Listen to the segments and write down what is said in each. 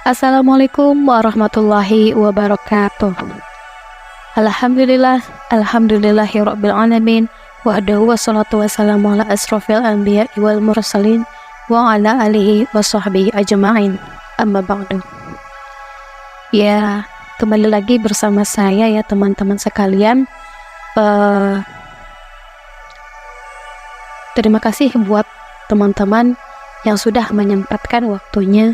Assalamualaikum warahmatullahi wabarakatuh. Alhamdulillahirabbil alamin wahdahu wassalatu wassalamu ala asrofil anbiya'i wal mursalin wa ala alihi wa sahbihi ajma'in. Amma ba'du. Ya, kembali lagi bersama saya ya teman-teman sekalian. Terima kasih buat teman-teman yang sudah menyempatkan waktunya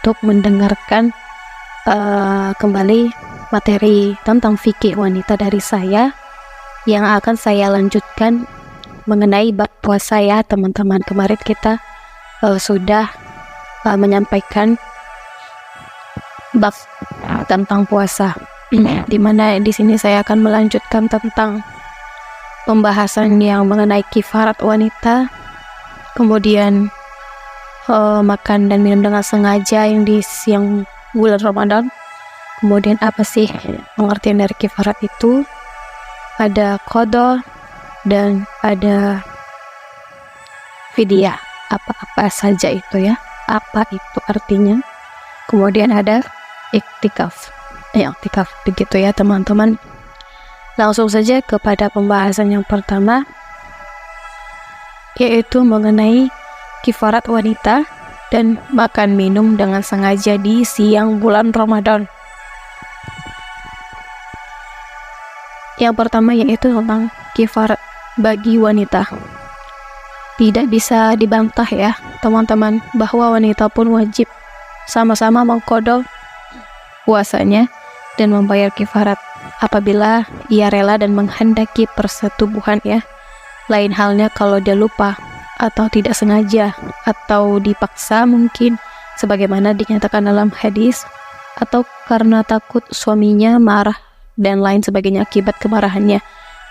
untuk mendengarkan kembali materi tentang fikih wanita dari saya yang akan saya lanjutkan mengenai bab puasa ya teman-teman. Kemarin kita sudah menyampaikan bab tentang puasa, di mana di sini saya akan melanjutkan tentang pembahasan yang mengenai kifarat wanita, kemudian makan dan minum dengan sengaja yang di siang bulan Ramadan. Kemudian apa sih pengertian dari kifarat itu? Ada qada dan ada fidyah. Apa saja itu ya? Apa itu artinya? Kemudian ada iktikaf. Iktikaf begitu ya teman-teman. Langsung saja kepada pembahasan yang pertama, yaitu mengenai kifarat wanita dan makan minum dengan sengaja di siang bulan Ramadan. Yang pertama yaitu tentang kifarat bagi wanita. Tidak bisa dibantah ya teman-teman bahwa wanita pun wajib sama-sama mengqadha puasanya dan membayar kifarat apabila ia rela dan menghendaki persetubuhan ya. Lain halnya kalau dia lupa atau tidak sengaja atau dipaksa mungkin sebagaimana dinyatakan dalam hadis, atau karena takut suaminya marah dan lain sebagainya akibat kemarahannya,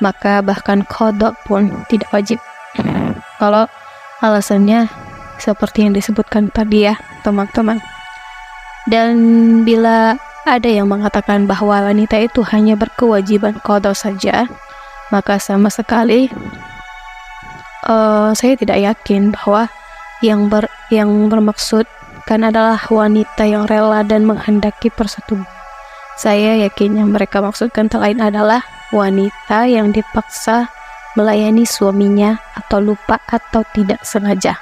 maka bahkan qada pun tidak wajib kalau alasannya seperti yang disebutkan tadi ya teman-teman. Dan bila ada yang mengatakan bahwa wanita itu hanya berkewajiban qada saja, maka sama sekali saya tidak yakin bahwa yang bermaksud kan adalah wanita yang rela dan menghendaki persetubuhan. Saya yakin yang mereka maksudkan lain adalah wanita yang dipaksa melayani suaminya atau lupa atau tidak sengaja.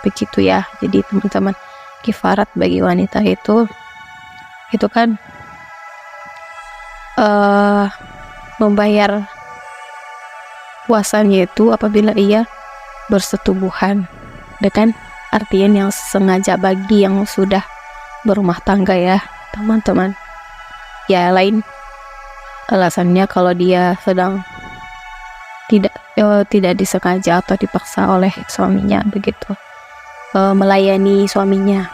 Begitu ya. Jadi teman-teman, kifarat bagi wanita itu kan membayar puasanya itu apabila ia bersetubuhan dengan artian yang sengaja bagi yang sudah berumah tangga ya teman-teman. Ya lain alasannya kalau dia sedang tidak disengaja atau dipaksa oleh suaminya begitu, melayani suaminya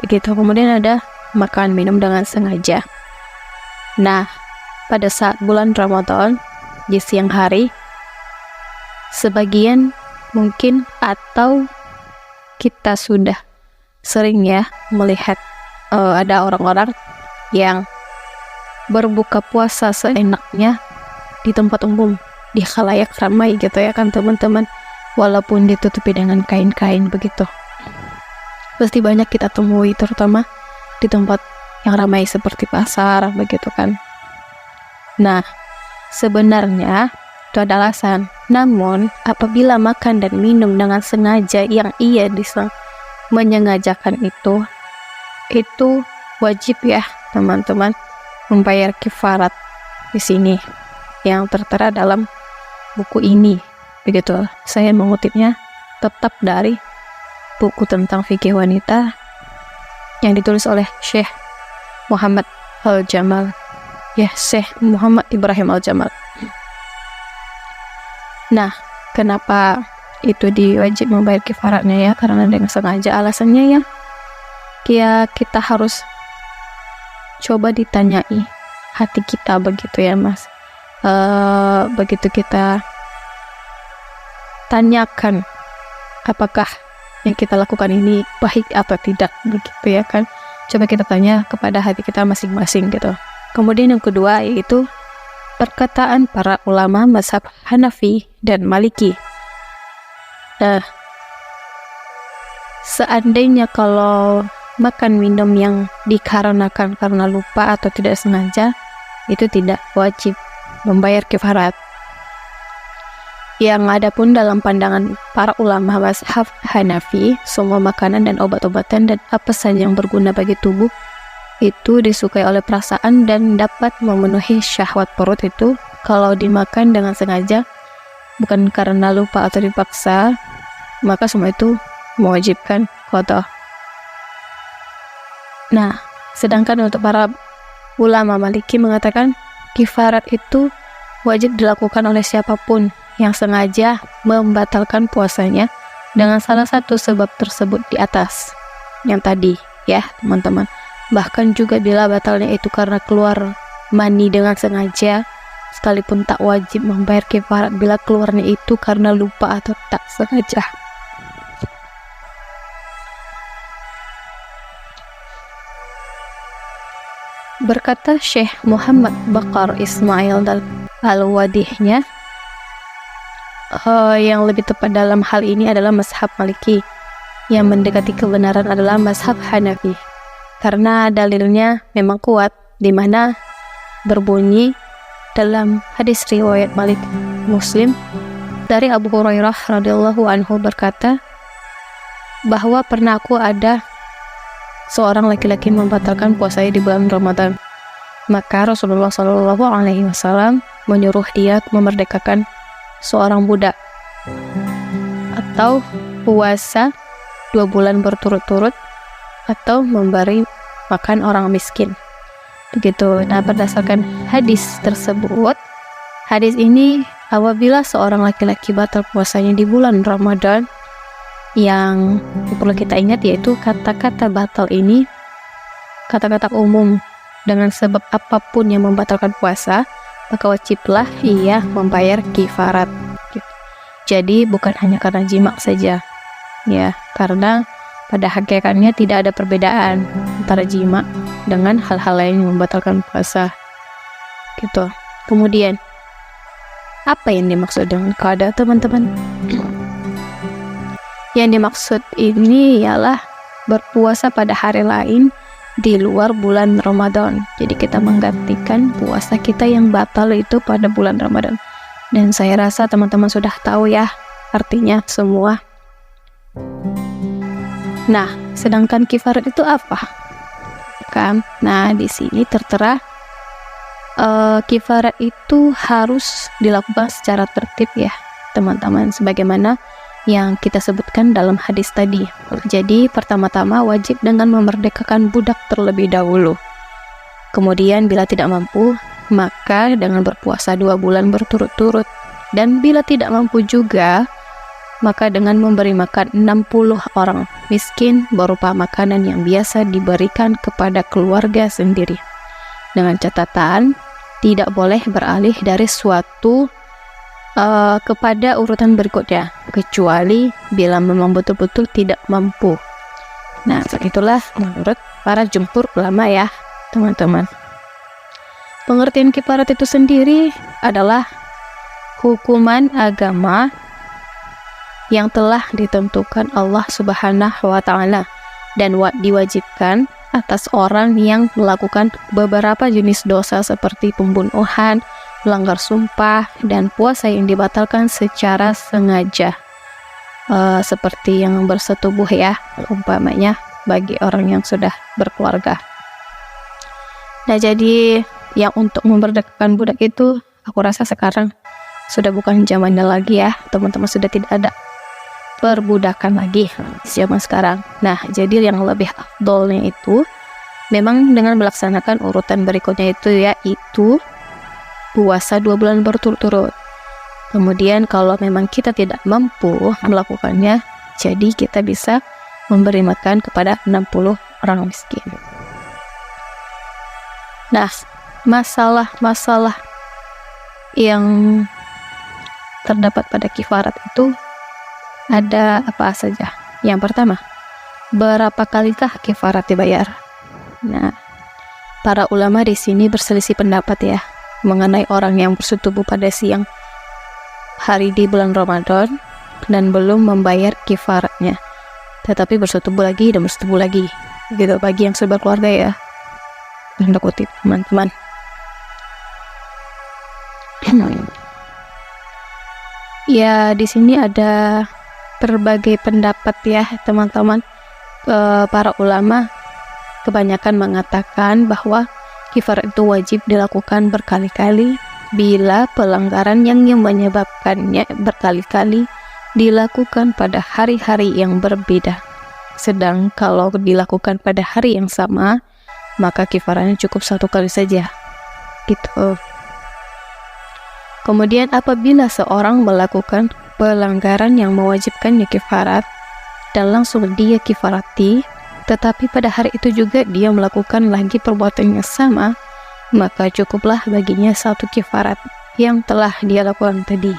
begitu. Kemudian ada makan minum dengan sengaja. Nah, pada saat bulan Ramadan di siang hari, sebagian mungkin atau kita sudah sering ya melihat ada orang-orang yang berbuka puasa seenaknya di tempat umum, di khalayak ramai gitu ya kan teman-teman, walaupun ditutupi dengan kain-kain begitu. Pasti banyak kita temui terutama di tempat yang ramai seperti pasar begitu kan. Nah, sebenarnya itu ada alasan. Namun, apabila makan dan minum dengan sengaja yang ia menyengajakan itu wajib ya teman-teman membayar kifarat di sini yang tertera dalam buku ini. Begitu. Saya mengutipnya tetap dari buku tentang fikih wanita yang ditulis oleh Syekh Muhammad Al-Jamal. Ya, Syekh Muhammad Ibrahim Al-Jamal. Nah, kenapa itu diwajib membayar kifaratnya ya? Karena dengan sengaja. Alasannya ya kita harus coba ditanyai hati kita begitu ya mas. Begitu kita tanyakan apakah yang kita lakukan ini baik atau tidak begitu ya kan. Coba kita tanya kepada hati kita masing-masing gitu. Kemudian yang kedua yaitu perkataan para ulama mazhab Hanafi dan Maliki. Seandainya kalau makan minum yang dikarenakan karena lupa atau tidak sengaja, itu tidak wajib membayar kifarat. Yang ada pun dalam pandangan para ulama mazhab Hanafi, semua makanan dan obat-obatan dan apa saja yang berguna bagi tubuh itu disukai oleh perasaan dan dapat memenuhi syahwat perut itu kalau dimakan dengan sengaja, bukan karena lupa atau dipaksa, maka semua itu mewajibkan qada. Nah, sedangkan untuk para ulama Maliki mengatakan kifarat itu wajib dilakukan oleh siapapun yang sengaja membatalkan puasanya dengan salah satu sebab tersebut di atas yang tadi ya teman-teman. Bahkan juga bila batalnya itu karena keluar mani dengan sengaja, sekalipun tak wajib membayar kifarat bila keluarnya itu karena lupa atau tak sengaja. Berkata Syekh Muhammad Baqar Ismail Al-Wadihnya, yang lebih tepat dalam hal ini adalah mazhab Maliki, yang mendekati kebenaran adalah mazhab Hanafi, karena dalilnya memang kuat, di mana berbunyi dalam hadis riwayat Malik Muslim dari Abu Hurairah radhiyallahu anhu berkata bahwa pernah ada seorang laki-laki membatalkan puasanya di bulan Ramadan. Maka Rasulullah Shallallahu Alaihi Wasallam menyuruh dia memerdekakan seorang budak atau puasa 2 bulan berturut-turut atau memberi makan orang miskin. Begitu. Nah, berdasarkan hadis tersebut, hadis ini apabila seorang laki-laki batal puasanya di bulan Ramadan, yang perlu kita ingat yaitu kata-kata batal ini kata-kata umum, dengan sebab apapun yang membatalkan puasa, maka wajiblah ia membayar kifarat. Jadi bukan hanya karena jima saja, ya, karena pada hakikatnya tidak ada perbedaan antara jima dengan hal-hal lain yang membatalkan puasa. Gitu. Kemudian, apa yang dimaksud dengan qada, teman-teman? Yang dimaksud ini ialah berpuasa pada hari lain di luar bulan Ramadan. Jadi kita menggantikan puasa kita yang batal itu pada bulan Ramadan. Dan saya rasa teman-teman sudah tahu ya artinya semua. Nah, sedangkan kifarat itu apa? Kan? Nah, di sini tertera kifarat itu harus dilakukan secara tertib ya, teman-teman, sebagaimana yang kita sebutkan dalam hadis tadi. Jadi, pertama-tama wajib dengan memerdekakan budak terlebih dahulu. Kemudian, bila tidak mampu, maka dengan berpuasa 2 bulan berturut-turut. Dan bila tidak mampu juga, maka dengan memberi makan 60 orang miskin berupa makanan yang biasa diberikan kepada keluarga sendiri. Dengan catatan, tidak boleh beralih dari suatu kepada urutan berikutnya, kecuali bila memang betul-betul tidak mampu. Nah, itulah menurut para jumhur ulama ya, teman-teman. Pengertian kifarat itu sendiri adalah hukuman agama yang telah ditentukan Allah Subhanahu wa Ta'ala dan diwajibkan atas orang yang melakukan beberapa jenis dosa seperti pembunuhan, melanggar sumpah, dan puasa yang dibatalkan secara sengaja, seperti yang bersetubuh ya, umpamanya bagi orang yang sudah berkeluarga. Nah, jadi yang untuk memerdekakan budak itu, aku rasa sekarang sudah bukan zamannya lagi ya, teman-teman, sudah tidak ada perbudakan lagi zaman sekarang. Nah, jadi yang lebih afdolnya itu memang dengan melaksanakan urutan berikutnya itu, yaitu puasa 2 bulan berturut-turut. Kemudian kalau memang kita tidak mampu melakukannya, jadi kita bisa memberi makan kepada 60 orang miskin. Nah, masalah-masalah yang terdapat pada kifarat itu ada apa saja? Yang pertama, berapa kalikah kifarat dibayar? Nah, para ulama di sini berselisih pendapat ya, mengenai orang yang bersetubuh pada siang hari di bulan Ramadan dan belum membayar kifaratnya, tetapi bersetubuh lagi dan bersetubuh lagi. gitu bagi yang sudah berkeluarga ya, tanda kutip teman-teman. Ya, di sini ada berbagai pendapat ya teman-teman. Para ulama kebanyakan mengatakan bahwa kifarat itu wajib dilakukan berkali-kali bila pelanggaran yang menyebabkannya berkali-kali dilakukan pada hari-hari yang berbeda. Sedang kalau dilakukan pada hari yang sama, maka kifaratnya cukup 1 kali saja. Gitu. Kemudian apabila seorang melakukan pelanggaran yang mewajibkannya kifarat dan langsung dia kifarati, tetapi pada hari itu juga dia melakukan lagi perbuatan yang sama, maka cukuplah baginya 1 kifarat yang telah dia lakukan tadi.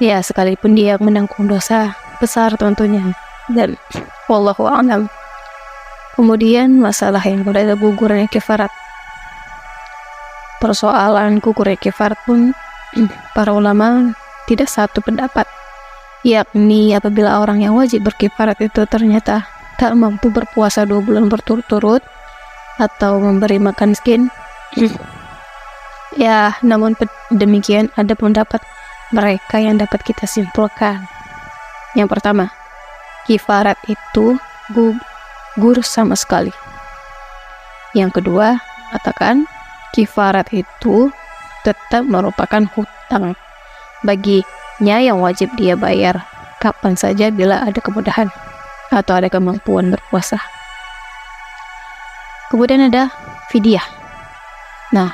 Ya, sekalipun dia menanggung dosa besar tentunya. Dan wallahu a'lam. Kemudian masalah yang berada gugurnya kifarat. Persoalan gugurnya kifarat pun para ulama tidak satu pendapat, yakni apabila orang yang wajib berkifarat itu ternyata tak mampu berpuasa 2 bulan berturut-turut atau memberi makan miskin. Ya, namun demikian ada pendapat mereka yang dapat kita simpulkan. Yang pertama, kifarat itu gugur sama sekali. Yang kedua, katakan kifarat itu tetap merupakan hutang baginya yang wajib dia bayar kapan saja bila ada kemudahan atau ada kemampuan berpuasa. Kemudian ada fidyah. Nah,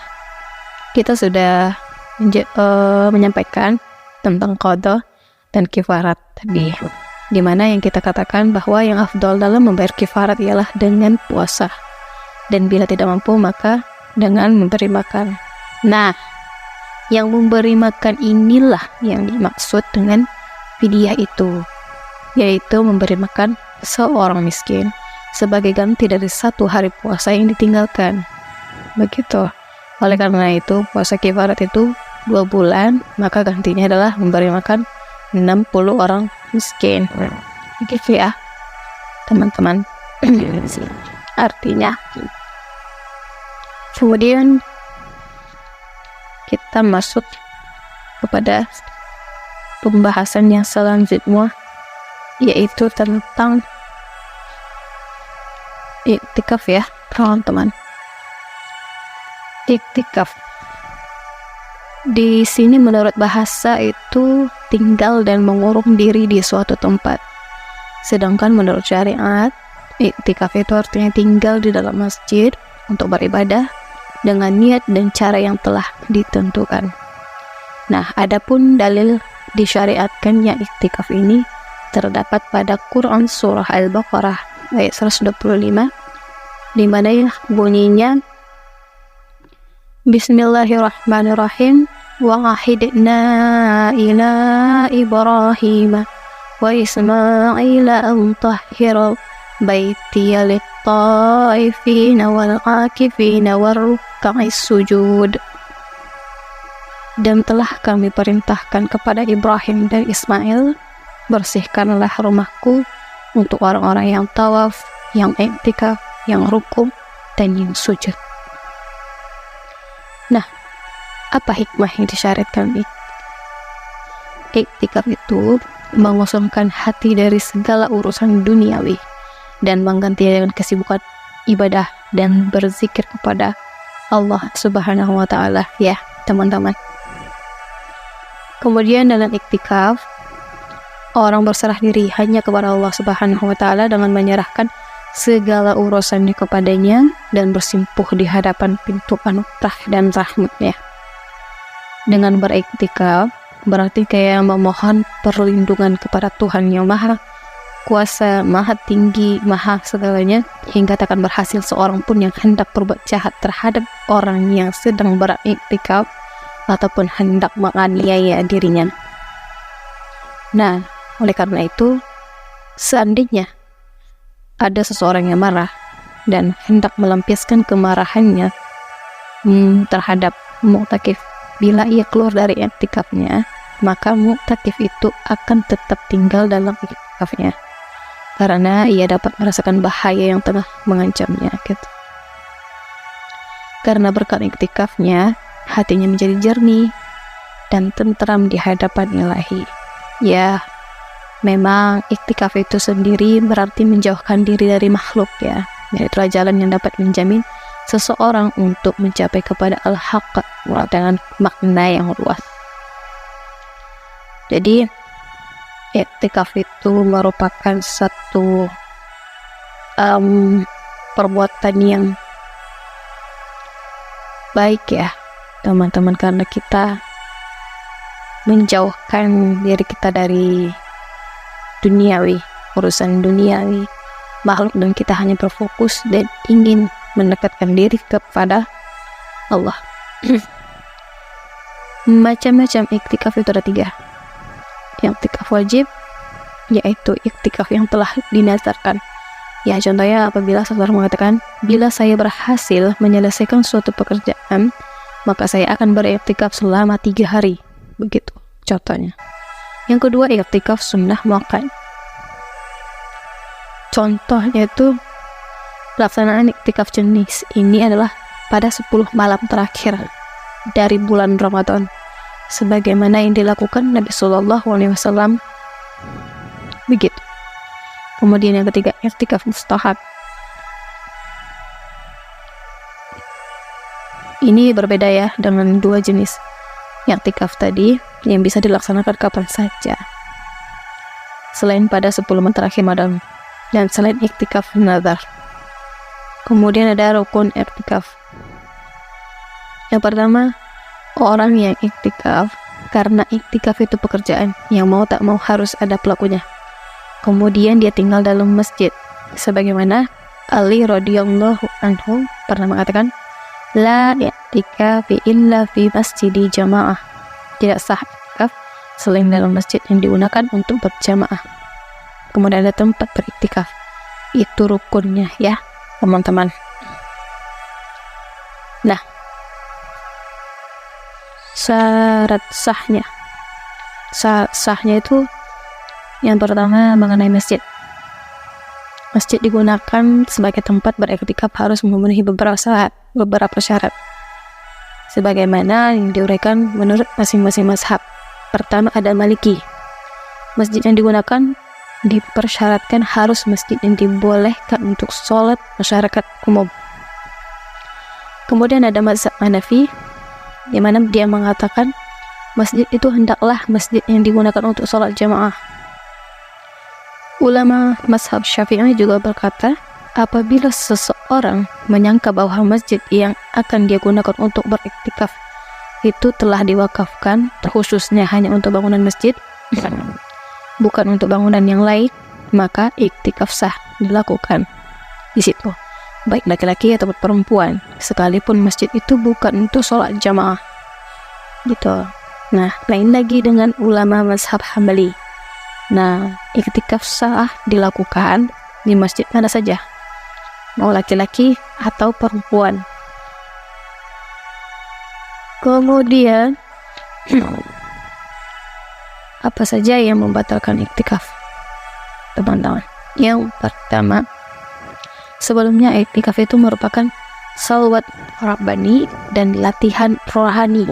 kita sudah menyampaikan tentang qada dan kifarat tadi, di mana yang kita katakan bahwa yang afdal dalam membayar kifarat ialah dengan puasa, dan bila tidak mampu maka dengan memberi makan. Nah, yang memberi makan inilah yang dimaksud dengan fidyah itu, yaitu memberi makan seorang miskin sebagai ganti dari 1 hari puasa yang ditinggalkan. Begitu. Oleh karena itu, puasa kifarat itu 2 bulan, maka gantinya adalah memberi makan 60 orang miskin. Begitu ya, teman-teman. Artinya, kemudian kita masuk kepada pembahasan yang selanjutnya, yaitu tentang iktikaf ya teman-teman. Iktikaf di sini menurut bahasa itu tinggal dan mengurung diri di suatu tempat, sedangkan menurut syariat iktikaf itu artinya tinggal di dalam masjid untuk beribadah dengan niat dan cara yang telah ditentukan. Nah, adapun dalil disyariatkannya iktikaf ini terdapat pada Quran surah Al-Baqarah ayat 125, di mana bunyinya Bismillahirrahmanirrahim, wa ahidna ila Ibrahim wa Ismaila an tahhira baitiya lit-taifina wal-akifina war-ruk'is sujud. Dan telah kami perintahkan kepada Ibrahim dan Ismail, bersihkanlah rumahku untuk orang-orang yang tawaf, yang iktikaf, yang rukuk, dan yang sujud. Nah, apa hikmah yang disyariatkan iktikaf itu? Mengosongkan hati dari segala urusan duniawi dan mengganti dengan kesibukan ibadah dan berzikir kepada Allah Subhanahu wa Ta'ala ya teman-teman. Kemudian dalam iktikaf, orang berserah diri hanya kepada Allah Subhanahu wa Ta'ala dengan menyerahkan segala urusannya kepadanya dan bersimpuh di hadapan pintu anugerah dan rahmatnya. Dengan beriktikaf berarti kayak memohon perlindungan kepada Tuhan yang maha kuasa, maha tinggi, maha segalanya, hingga takkan berhasil seorang pun yang hendak berbuat jahat terhadap orang yang sedang beriktikaf ataupun hendak menganiaya dirinya. Nah, oleh karena itu, seandainya ada seseorang yang marah dan hendak melampiaskan kemarahannya terhadap mu'takif, bila ia keluar dari iktikafnya, maka mu'takif itu akan tetap tinggal dalam iktikafnya. karena ia dapat merasakan bahaya yang tengah mengancamnya gitu. Karena berkat iktikafnya, hatinya menjadi jernih dan tentram di hadapan Ilahi. Ya, memang iktikaf itu sendiri berarti menjauhkan diri dari makhluk ya. Dan itulah jalan yang dapat menjamin seseorang untuk mencapai kepada al-haq dengan makna yang luas. Jadi iktikaf itu merupakan satu perbuatan yang baik ya teman-teman, karena kita menjauhkan diri kita dari duniawi, urusan duniawi makhluk, dan kita hanya berfokus dan ingin mendekatkan diri kepada Allah. Macam-macam iktikaf itu ada 3. Iktikaf wajib, yaitu iktikaf yang telah dinazarkan. Ya, contohnya apabila seseorang mengatakan, bila saya berhasil menyelesaikan suatu pekerjaan, maka saya akan beriktikaf selama 3 hari. Begitu contohnya. Yang kedua, iktikaf sunnah muakkad. Contohnya itu pelaksanaan iktikaf jenis ini adalah pada 10 malam terakhir dari bulan Ramadan, sebagaimana yang dilakukan Nabi Shallallahu Alaihi Wasallam. Begitu. Kemudian yang ketiga, iktikaf mustahab. Ini berbeda ya dengan 2 jenis iktikaf tadi yang bisa dilaksanakan kapan saja, selain pada 10 malam terakhir Ramadan dan selain iktikaf nazar. Kemudian ada rukun iktikaf. Yang pertama, orang yang iktikaf karena iktikaf itu pekerjaan yang mau tak mau harus ada pelakunya. Kemudian dia tinggal dalam masjid, sebagaimana Ali radhiyallahu anhu pernah mengatakan, la i'tikaf illa fi masjidi jamaah. Tidak sah iktikaf selain dalam masjid yang digunakan untuk berjamaah. Kemudian ada tempat beriktikaf, itu rukunnya ya teman-teman. Nah, syarat sahnya itu yang pertama mengenai masjid. Masjid digunakan sebagai tempat beriktikaf harus memenuhi beberapa syarat sebagaimana yang diuraikan menurut masing-masing mazhab. Pertama, ada Maliki. Masjid yang digunakan dipersyaratkan harus masjid yang dibolehkan untuk sholat masyarakat umum. Kemudian ada mazhab Hanafi, di mana dia mengatakan masjid itu hendaklah masjid yang digunakan untuk sholat jamaah. Ulama mazhab Syafi'i juga berkata, apabila seseorang menyangka bahwa masjid yang akan dia gunakan untuk beriktikaf itu telah diwakafkan khususnya hanya untuk bangunan masjid, bukan untuk bangunan yang lain, maka iktikaf sah dilakukan di situ, baik laki-laki atau perempuan, sekalipun masjid itu bukan untuk sholat jamaah gitu. Nah, lain lagi dengan ulama mazhab Hambali. Nah, iktikaf sah dilakukan di masjid mana saja, mau laki-laki atau perempuan. Kemudian apa saja yang membatalkan iktikaf, teman-teman? Yang pertama, sebelumnya iktikaf itu merupakan salwat rabbani dan latihan rohani,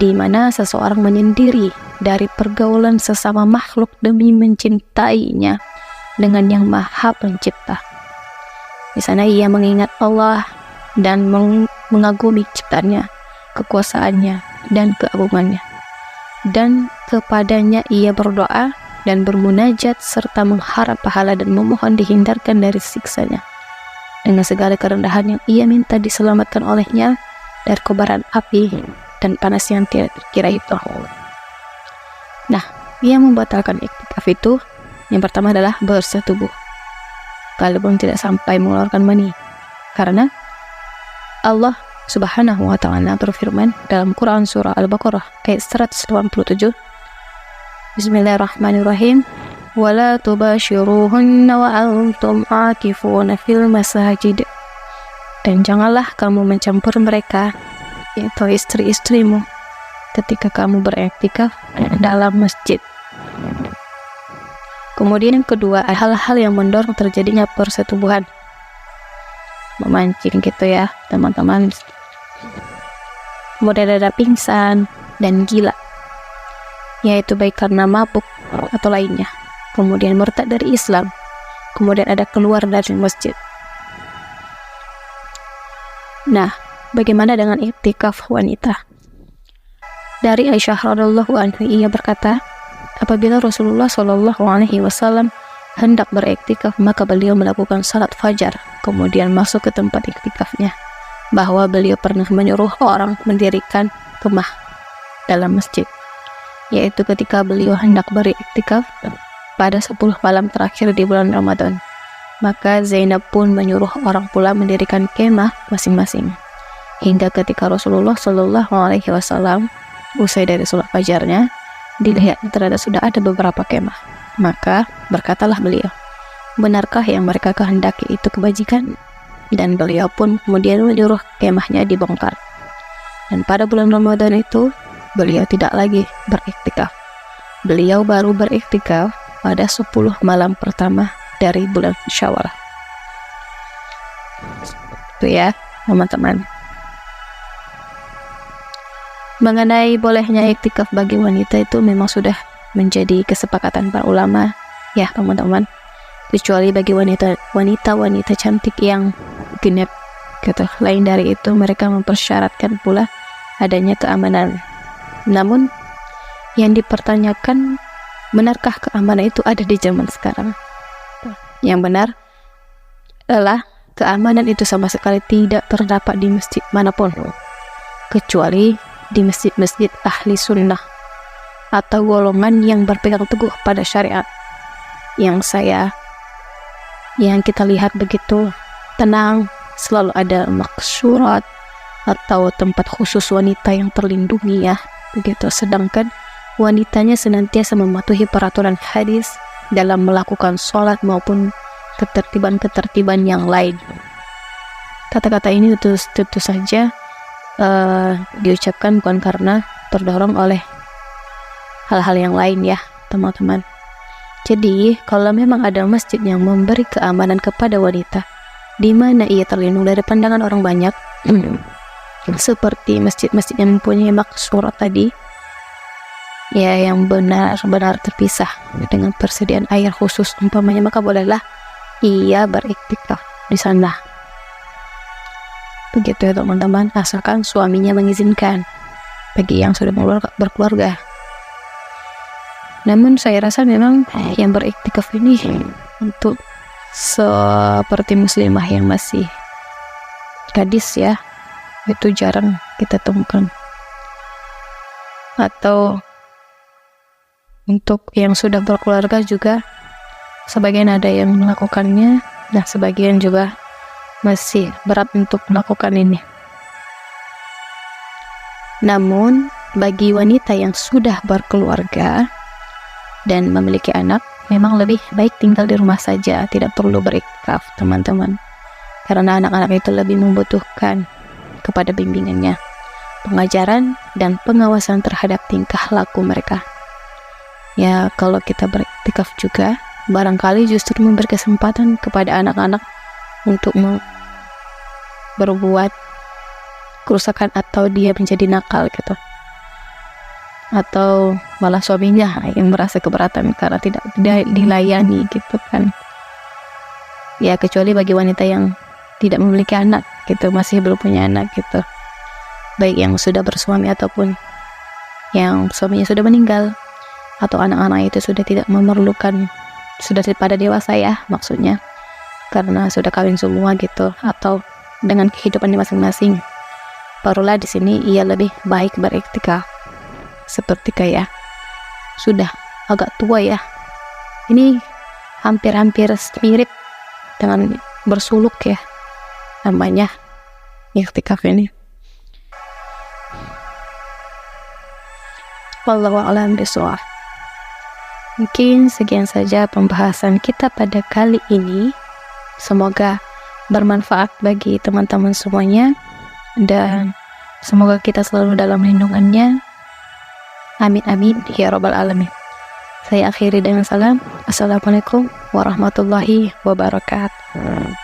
di mana seseorang menyendiri dari pergaulan sesama makhluk demi mencintainya dengan yang maha pencipta. Di sana ia mengingat Allah dan mengagumi ciptaannya, kekuasaannya, dan keagungannya. Dan kepadanya ia berdoa dan bermunajat serta mengharap pahala dan memohon dihindarkan dari siksanya dengan segala kerendahan yang ia minta diselamatkan olehnya dari kobaran api dan panas yang tidak terkira itu. Nah, yang membatalkan iktikaf itu yang pertama adalah bersetubuh, kalaupun tidak sampai mengeluarkan mani, karena Allah Subhanahu wa ta'ala berfirman dalam Quran surah Al-Baqarah ayat 187, Bismillahirrahmanirrahim, wala tubashiruhunna wa antum aakifuna fil masajid, dan janganlah kamu mencampur mereka, yaitu istri-istrimu, ketika kamu beriktikaf dalam masjid. Kemudian yang kedua, hal-hal yang mendorong terjadinya persetubuhan, memancing gitu ya teman-teman. Kemudian ada pingsan dan gila, yaitu baik karena mabuk atau lainnya. Kemudian murtad dari Islam. Kemudian ada keluar dari masjid. Nah, bagaimana dengan iktikaf wanita? Dari Aisyah radhiyallahu anha, ia berkata, apabila Rasulullah Shallallahu alaihi wasallam hendak beriktikaf, maka beliau melakukan salat fajar, kemudian masuk ke tempat iktikafnya, bahwa beliau pernah menyuruh orang mendirikan kemah dalam masjid, yaitu ketika beliau hendak beriktikaf pada 10 malam terakhir di bulan Ramadan. Maka Zainab pun menyuruh orang pula mendirikan kemah masing-masing, hingga ketika Rasulullah Shallallahu alaihi wasallam usai dari sholat fajarnya, dilihat ternyata sudah ada beberapa kemah. Maka berkatalah beliau, benarkah yang mereka kehendaki itu kebajikan? Dan beliau pun kemudian menyuruh kemahnya dibongkar. Dan pada bulan Ramadan itu beliau tidak lagi beriktikaf. Beliau baru beriktikaf pada 10 malam pertama dari bulan Syawal. Itu ya teman-teman. Mengenai bolehnya iktikaf bagi wanita itu memang sudah menjadi kesepakatan para ulama ya teman-teman, kecuali bagi wanita cantik yang genep gitu. Lain dari itu mereka mempersyaratkan pula adanya keamanan. Namun yang dipertanyakan, benarkah keamanan itu ada di zaman sekarang? Yang benar adalah keamanan itu sama sekali tidak terdapat di masjid manapun, kecuali di masjid-masjid ahli sunnah atau golongan yang berpegang teguh pada syariat, yang kita lihat begitu tenang, selalu ada maksurat atau tempat khusus wanita yang terlindungi ya begitu. Sedangkan wanitanya senantiasa mematuhi peraturan hadis dalam melakukan sholat maupun ketertiban-ketertiban yang lain. Kata-kata ini tentu saja diucapkan bukan karena terdorong oleh hal-hal yang lain ya teman-teman. Jadi kalau memang ada masjid yang memberi keamanan kepada wanita, di mana ia terlindung dari pandangan orang banyak, seperti masjid-masjid yang mempunyai maksurat tadi ya, yang benar-benar terpisah dengan persediaan air khusus umpamanya, maka bolehlah ia beriktikaf di sana. Begitu ya teman-teman, asalkan suaminya mengizinkan bagi yang sudah berkeluarga. Namun saya rasa memang yang beriktikaf ini untuk seperti muslimah yang masih gadis ya, itu jarang kita temukan. Atau untuk yang sudah berkeluarga juga sebagian ada yang melakukannya, dan sebagian juga masih berat untuk melakukan ini. Namun bagi wanita yang sudah berkeluarga dan memiliki anak, memang lebih baik tinggal di rumah saja, tidak perlu beriktikaf teman-teman, karena anak-anak itu lebih membutuhkan kepada bimbingannya, pengajaran dan pengawasan terhadap tingkah laku mereka. Ya, kalau kita beriktikaf juga barangkali justru memberi kesempatan kepada anak-anak untuk berbuat kerusakan atau dia menjadi nakal gitu, atau malah suaminya yang merasa keberatan karena tidak dilayani gitu kan ya, kecuali bagi wanita yang tidak memiliki anak gitu, masih belum punya anak gitu, baik yang sudah bersuami ataupun yang suaminya sudah meninggal, atau anak-anak itu sudah tidak memerlukan, sudah pada dewasa ya maksudnya, karena sudah kawin semua gitu, atau dengan kehidupannya masing-masing, barulah di sini ia lebih baik beriktikaf. Seperti kayak sudah agak tua ya, ini hampir-hampir mirip dengan bersuluk ya namanya iktikaf ini. Wallahu a'lam bishawab. Mungkin sekian saja pembahasan kita pada kali ini. Semoga bermanfaat bagi teman-teman semuanya, dan semoga kita selalu dalam lindungannya. Amin amin ya rabbal alamin. Saya akhiri dengan salam. Assalamualaikum warahmatullahi wabarakatuh.